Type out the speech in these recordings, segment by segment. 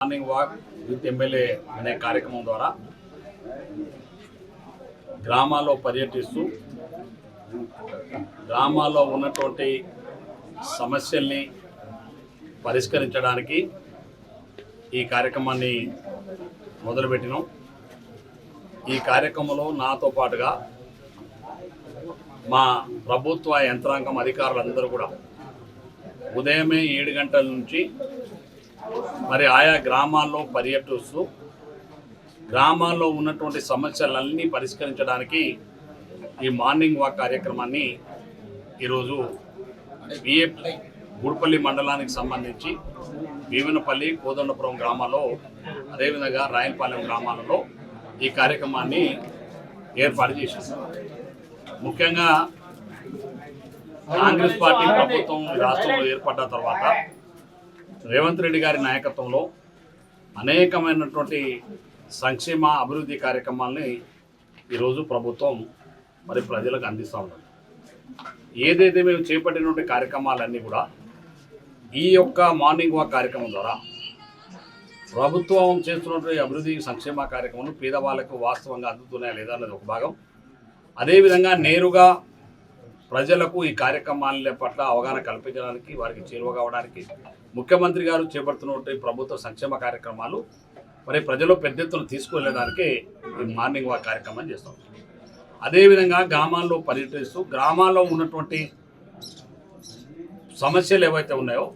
Morning walk with MLA అనే కార్యక్రమం ద్వారా గ్రామాల్లో పర్యటిస్తూ గ్రామాల్లో ఉన్నటువంటి సమస్యల్ని పరిష్కరించడానికి ఈ కార్యక్రమాన్ని మొదలుపెట్టినాం. ఈ కార్యక్రమంలో నాతో పాటుగా మా ప్రభుత్వ యంత్రాంగం అధికారులందరూ కూడా ఉదయమే 7 గంటల నుంచి మరి ఆయా గ్రామాల్లో పర్యటిస్తూ గ్రామాల్లో ఉన్నటువంటి సమస్యలన్నీ పరిష్కరించడానికి ఈ మార్నింగ్ వాక్ కార్యక్రమాన్ని ఈరోజు గుడిపల్లి మండలానికి సంబంధించి భీమనపల్లి, కోదండపురం గ్రామాల్లో, అదేవిధంగా రాయలపాలెం గ్రామాలలో ఈ కార్యక్రమాన్ని ఏర్పాటు చేశారు. ముఖ్యంగా కాంగ్రెస్ పార్టీ ప్రభుత్వం రాష్ట్రంలో ఏర్పడ్డ తర్వాత రేవంత్ రెడ్డి గారి నాయకత్వంలో అనేకమైనటువంటి సంక్షేమ అభివృద్ధి కార్యక్రమాలని ఈరోజు ప్రభుత్వం మరి ప్రజలకు అందిస్తూ ఉన్నది. ఏదైతే మేము చేపట్టినటువంటి కార్యక్రమాలన్నీ కూడా ఈ యొక్క మార్నింగ్ వాక్ కార్యక్రమం ద్వారా ప్రభుత్వం చేస్తున్నటువంటి అభివృద్ధి సంక్షేమ కార్యక్రమాలు పేదవాళ్లకు వాస్తవంగా అందుతున్నాయా లేదా అన్నది ఒక భాగం. అదేవిధంగా నేరుగా ప్రజలకు ఈ కార్యక్రమాల పట్ల అవగాహన కల్పించడానికి, వారికి చేరువ కావడానికి ముఖ్యమంత్రి గారు చేపడుతున్నటువంటి ప్రభుత్వ సంక్షేమ కార్యక్రమాలు మరి ప్రజలు పెద్ద ఎత్తున తీసుకువెళ్ళడానికి ఈ మార్నింగ్ వాక్ కార్యక్రమం చేస్తాం. అదేవిధంగా గ్రామాల్లో పర్యటిస్తూ గ్రామాల్లో ఉన్నటువంటి సమస్యలు ఏవైతే ఉన్నాయో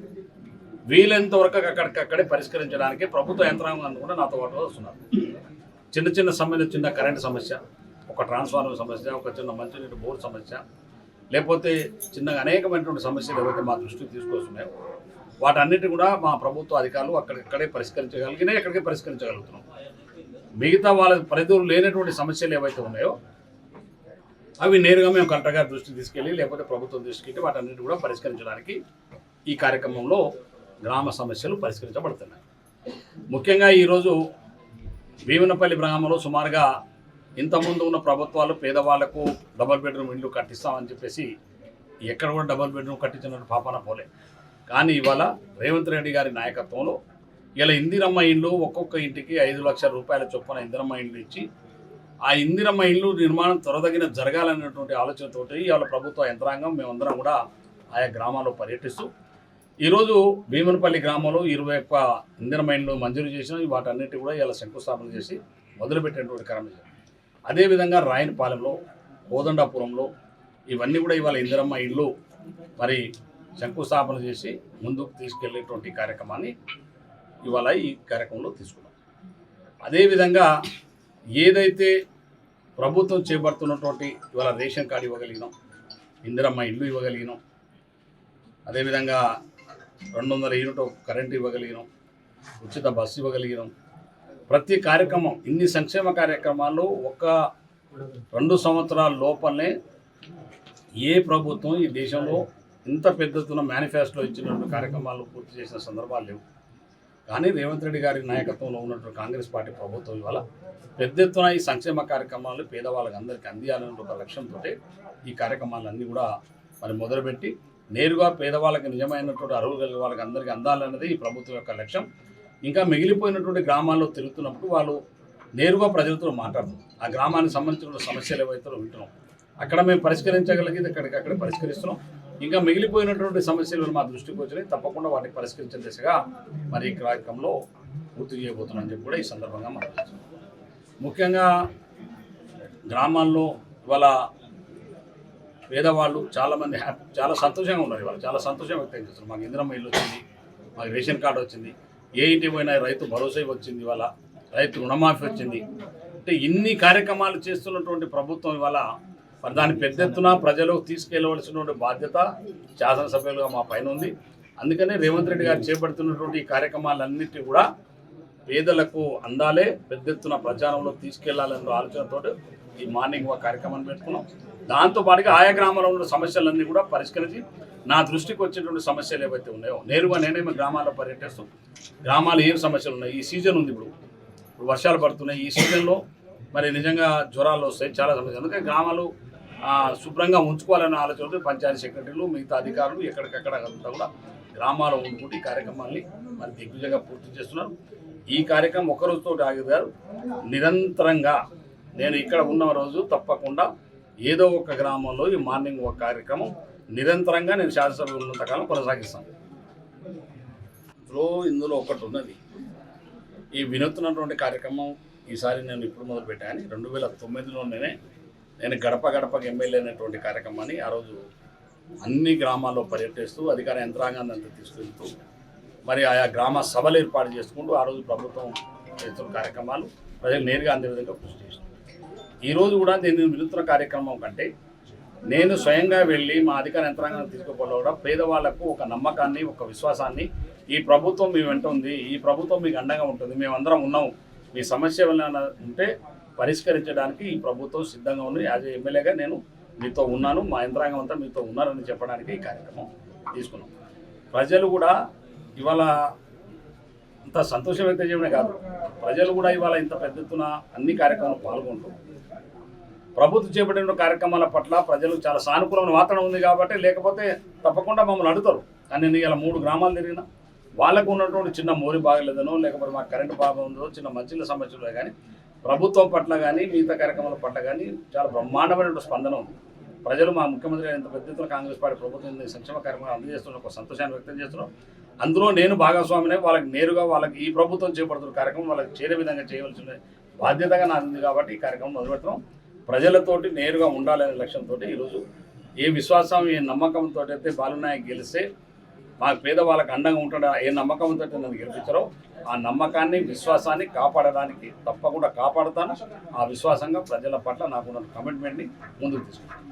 వీలైనంత వరకు అక్కడికక్కడే పరిష్కరించడానికి ప్రభుత్వ యంత్రాంగం కూడా నాతో పాటు వస్తున్నారు. చిన్న చిన్న సమస్యలు, చిన్న కరెంటు సమస్య, ఒక ట్రాన్స్ఫార్మర్ సమస్య, ఒక చిన్న మంచినీటి బోర్ సమస్య, లేకపోతే చిన్నగా అనేకమైనటువంటి సమస్యలు ఏవైతే మా దృష్టికి తీసుకొస్తున్నాయో వాటన్నిటి కూడా మా ప్రభుత్వ అధికారులు అక్కడికక్కడే పరిష్కరించగలిగినాయి, ఎక్కడికే పరిష్కరించగలుగుతున్నాం. మిగతా వాళ్ళ పరిధులు లేనటువంటి సమస్యలు ఏవైతే ఉన్నాయో అవి నేరుగా మేము కలెక్టర్ గారి దృష్టికి తీసుకెళ్ళి లేకపోతే ప్రభుత్వం దృష్టికి వెళ్ళి వాటన్నిటి కూడా పరిష్కరించడానికి ఈ కార్యక్రమంలో గ్రామ సమస్యలు పరిష్కరించబడుతున్నాయి. ముఖ్యంగా ఈరోజు భీమనపల్లి గ్రామంలో సుమారుగా ఇంతకుముందు ఉన్న ప్రభుత్వాలు పేదవాళ్లకు డబుల్ బెడ్రూమ్ ఇల్లు కట్టిస్తామని చెప్పేసి ఎక్కడ కూడా డబుల్ బెడ్రూమ్ కట్టించినట్టు పాపన పోలే. కానీ ఇవాళ రేవంత్ రెడ్డి గారి నాయకత్వంలో ఇలా ఇందిరమ్మ ఇండ్లు ఒక్కొక్క ఇంటికి 5 లక్షల రూపాయల చొప్పున ఇందిరమ్మ ఇండ్లు ఇచ్చి ఆ ఇందిరమ్మ ఇల్లు నిర్మాణం త్వరదగిన జరగాలనేటువంటి ఆలోచనతోటి ఇవాళ ప్రభుత్వ యంత్రాంగం మేమందరం కూడా ఆయా గ్రామాల్లో పర్యటిస్తూ ఈరోజు భీమనపల్లి గ్రామంలో 21 ఇందిరమ్మ ఇండ్లు మంజూరు చేసిన వాటన్నిటి కూడా ఇలా శంకుస్థాపన చేసి మొదలుపెట్టినటువంటి కార్యక్రమం. అదేవిధంగా రాయలపాలెంలో, కోదండాపురంలో ఇవన్నీ కూడా ఇవాళ ఇందిరమ్మ ఇల్లు మరి శంకుస్థాపన చేసి ముందుకు తీసుకెళ్లేటువంటి కార్యక్రమాన్ని ఇవాళ ఈ కార్యక్రమంలో తీసుకున్నాం. అదేవిధంగా ఏదైతే ప్రభుత్వం చేపడుతున్నటువంటి ఇవాళ రేషన్ కార్డు ఇవ్వగలిగినాం, ఇందిరమ్మ ఇల్లు ఇవ్వగలిగినాం, అదేవిధంగా 200 యూనిట్ కరెంటు ఇవ్వగలిగినాం, ఉచిత బస్సు ఇవ్వగలిగినాం. ప్రతి కార్యక్రమం ఇన్ని సంక్షేమ కార్యక్రమాలు ఒక 2 సంవత్సరాల లోపలనే ఏ ప్రభుత్వం ఈ దేశంలో ఇంత పెద్ద ఎత్తున మేనిఫెస్టోలో ఇచ్చినటువంటి కార్యక్రమాలు పూర్తి చేసిన సందర్భాలు లేవు. కానీ రేవంత్ రెడ్డి గారి నాయకత్వంలో ఉన్నటువంటి కాంగ్రెస్ పార్టీ ప్రభుత్వం ఇవాళ పెద్ద ఎత్తున ఈ సంక్షేమ కార్యక్రమాలు పేదవాళ్ళకి అందరికీ అందియాలనే ఒక లక్ష్యంతో ఈ కార్యక్రమాలన్నీ కూడా మరి మొదలుపెట్టి నేరుగా పేదవాళ్ళకి నిజమైనటువంటి అర్హులు కలిగే వాళ్ళకి అందరికీ అందాలన్నది ఈ ప్రభుత్వం యొక్క లక్ష్యం. ఇంకా మిగిలిపోయినటువంటి గ్రామాల్లో తిరుగుతున్నప్పుడు వాళ్ళు నేరుగా ప్రజలతో మాట్లాడుతారు. ఆ గ్రామానికి సంబంధించిన సమస్యలు ఏవైతే వింటున్నాం అక్కడ మేము పరిష్కరించగలిగేది అక్కడికక్కడే పరిష్కరిస్తున్నాం. ఇంకా మిగిలిపోయినటువంటి సమస్యలు మా దృష్టికి వచ్చినాయి, తప్పకుండా వాటిని పరిష్కరించే దిశగా మరి ఈ కార్యక్రమంలో పూర్తి చేయబోతున్నామని చెప్పి కూడా ఈ సందర్భంగా మనం ముఖ్యంగా గ్రామాల్లో ఇవాళ పేదవాళ్ళు చాలామంది చాలా సంతోషంగా ఉన్నారు. ఇవాళ చాలా సంతోషం వ్యక్తం చేస్తున్నారు. మాకు ఇందిరమ్మ ఇల్లు వచ్చింది, మాకు రేషన్ కార్డు వచ్చింది, ఏ ఇంటి పోయినా రైతు భరోసా వచ్చింది, ఇవాళ రైతు రుణమాఫీ వచ్చింది. అంటే ఇన్ని కార్యక్రమాలు చేస్తున్నటువంటి ప్రభుత్వం ఇవాళ మరి దాన్ని పెద్ద ఎత్తున ప్రజలకు తీసుకెళ్లవలసినటువంటి బాధ్యత శాసనసభ్యులుగా మా పైన ఉంది. అందుకనే రేవంత్ రెడ్డి గారు చేపడుతున్నటువంటి ఈ కార్యక్రమాలన్నింటినీ కూడా పేదలకు అందాలే, పెద్ద ఎత్తున ప్రచారంలో తీసుకెళ్లాలన్న ఆలోచనతో ఈ మార్నింగ్ వాక్ కార్యక్రమాన్ని పెట్టుకున్నాం. దాంతోపాటుగా ఆయా గ్రామాల్లో ఉన్న సమస్యలన్నీ కూడా పరిష్కరించి నా దృష్టికి వచ్చేటువంటి సమస్యలు ఏవైతే ఉన్నాయో నేరుగా నేనేమో గ్రామాల్లో పర్యటిస్తూ గ్రామాలు ఏం సమస్యలు ఉన్నాయి, ఈ సీజన్ ఉంది, ఇప్పుడు వర్షాలు పడుతున్నాయి, ఈ సీజన్లో మరి నిజంగా జ్వరాలు వస్తాయి, చాలా సమస్యలు. అందుకని గ్రామాలు శుభ్రంగా ఉంచుకోవాలనే ఆలోచనతో పంచాయతీ సెక్రటరీలు మిగతా అధికారులు ఎక్కడికక్కడ అంతా కూడా గ్రామాల్లో ఉండుకుంటూ ఈ కార్యక్రమాన్ని మరి దిగ్విజయంగా పూర్తి చేస్తున్నారు. ఈ కార్యక్రమం ఒక్కరోజుతో ఆగేది కాదు, నిరంతరంగా నేను ఇక్కడ ఉన్న రోజు తప్పకుండా ఏదో ఒక గ్రామంలో ఈ మార్నింగ్ ఒక కార్యక్రమం నిరంతరంగా నేను శాసనసభ ఉన్నంతకాలం కొనసాగిస్తాను. ఇందులో ఒకటి ఉన్నది, ఈ వినూత్నటువంటి కార్యక్రమం ఈసారి నేను ఇప్పుడు మొదలుపెట్టాను. 2009లోనే నేను గడప గడపకి ఎమ్మెల్యే అనేటువంటి కార్యక్రమాన్ని ఆ రోజు అన్ని గ్రామాల్లో పర్యటిస్తూ అధికార యంత్రాంగాన్ని అంతా తీసుకెళ్తూ మరి ఆయా గ్రామ సభలు ఏర్పాటు చేసుకుంటూ ఆ రోజు ప్రభుత్వం చేస్తున్న కార్యక్రమాలు ప్రజలు నేరుగా అందే విధంగా కృషి చేస్తుంది. ఈరోజు కూడా నేను వినూత్న కార్యక్రమం కంటే నేను స్వయంగా వెళ్ళి మా అధికార యంత్రాంగాన్ని తీసుకుపోవడం కూడా పేదవాళ్లకు ఒక నమ్మకాన్ని, ఒక విశ్వాసాన్ని, ఈ ప్రభుత్వం మీ వెంట ఉంది, ఈ ప్రభుత్వం మీకు అండగా ఉంటుంది, మేమందరం ఉన్నాం, మీ సమస్య వల్ల ఉంటే పరిష్కరించడానికి ఈ ప్రభుత్వం సిద్ధంగా ఉంది, యాజ్ ఎమ్మెల్యేగా నేను మీతో ఉన్నాను, మా యంత్రాంగం అంతా మీతో ఉన్నారని చెప్పడానికి ఈ కార్యక్రమం తీసుకున్నాం. ప్రజలు కూడా ఇవాళ అంత సంతోషం వ్యక్తం చేయడమే కాదు, ప్రజలు కూడా ఇవాళ ఇంత పెద్ద ఎత్తున అన్ని కార్యక్రమాలు పాల్గొంటూ ప్రభుత్వం చేపట్టిన కార్యక్రమాల పట్ల ప్రజలకు చాలా సానుకూలమైన వాతావరణం ఉంది కాబట్టి, లేకపోతే తప్పకుండా మమ్మల్ని అడుగుతారు. కానీ నేను ఇలా 3 గ్రామాలు తిరిగినా వాళ్ళకు ఉన్నటువంటి చిన్న మోరి బాగలేదనో, లేకపోతే మాకు కరెంటు బాగా ఉందో, చిన్న మంచిల సమస్యలు కానీ ప్రభుత్వం పట్ల కానీ మిగతా కార్యక్రమాల పట్ల కానీ చాలా బ్రహ్మాండమైనటువంటి స్పందన ఉంది. ప్రజలు మా ముఖ్యమంత్రి ఇంత పెద్ద ఎత్తున కాంగ్రెస్ పార్టీ ప్రభుత్వం సంక్షేమ కార్యక్రమాలు అందజేస్తున్న ఒక సంతోషాన్ని వ్యక్తం చేస్తున్నాం. అందులో నేను భాగస్వామినే, వాళ్ళకి నేరుగా వాళ్ళకి ఈ ప్రభుత్వం చేపడుతున్న కార్యక్రమం వాళ్ళకి చేరే విధంగా చేయవలసిన బాధ్యతగా నాది ఉంది కాబట్టి ఈ కార్యక్రమం మొదలుపెడతాం. ప్రజలతోటి నేరుగా ఉండాలనే లక్ష్యంతో ఈరోజు ఏ విశ్వాసం, ఏ నమ్మకంతో అయితే బాలునాయక్ గెలిస్తే మాకు పేదవాళ్ళకి అండంగా ఉంటాడు, ఏ నమ్మకంతో నన్ను గెలిపించారో ఆ నమ్మకాన్ని, విశ్వాసాన్ని కాపాడడానికి తప్పకుండా కాపాడుతాను. ఆ విశ్వాసంగా ప్రజల పట్ల నాకున్న కమిట్మెంట్ని ముందుకు తీసుకుంటాను.